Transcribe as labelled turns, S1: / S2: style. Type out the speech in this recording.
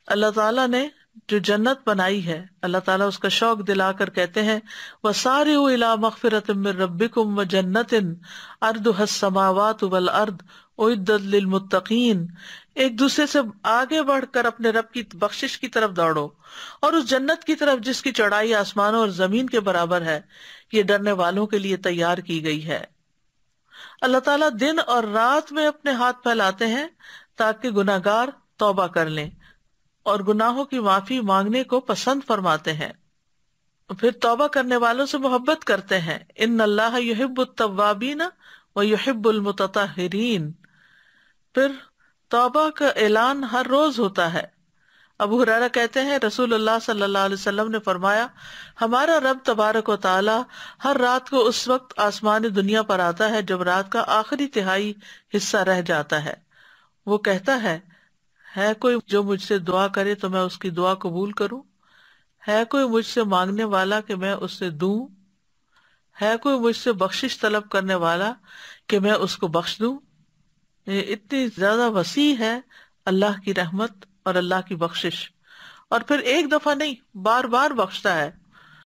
S1: اللہ تعالیٰ نے جو جنت بنائی ہے، اللہ تعالیٰ اس کا شوق دلا کر کہتے ہیں وَسَارِعُوا إِلَىٰ مَغْفِرَةٍ مِّن رَبِّكُمْ وَجَنَّةٍ عَرْضُهَا السَّمَاوَاتُ وَالْأَرْضُ أُعِدَّتْ لِلْمُتَّقِينَ۔ ایک دوسرے سے آگے بڑھ کر اپنے رب کی بخشش کی طرف دوڑو، اور اس جنت کی طرف جس کی چوڑائی آسمانوں اور زمین کے برابر ہے، یہ ڈرنے والوں کے لیے تیار کی گئی ہے۔ اللہ تعالیٰ دن اور رات میں اپنے ہاتھ پھیلاتے ہیں تاکہ گناہگار توبہ کر لیں اور گناہوں کی معافی مانگنے کو پسند فرماتے ہیں، پھر توبہ کرنے والوں سے محبت کرتے ہیں۔ ان اللہ یحب التوابین و یحب المتطہرین۔ پھر توبہ کا اعلان ہر روز ہوتا ہے۔ ابو ہریرہ کہتے ہیں رسول اللہ صلی اللہ علیہ وسلم نے فرمایا، ہمارا رب تبارک و تعالی ہر رات کو اس وقت آسمان دنیا پر آتا ہے جب رات کا آخری تہائی حصہ رہ جاتا ہے۔ وہ کہتا ہے کوئی جو مجھ سے دعا کرے تو میں اس کی دعا قبول کروں؟ ہے کوئی مجھ سے مانگنے والا کہ میں اس سے دوں؟ ہے کوئی مجھ سے بخشش طلب کرنے والا کہ میں اس کو بخش دوں؟ یہ اتنی زیادہ وسیع ہے اللہ کی رحمت اور اللہ کی بخشش، اور پھر ایک دفعہ نہیں، بار بار بخشتا ہے۔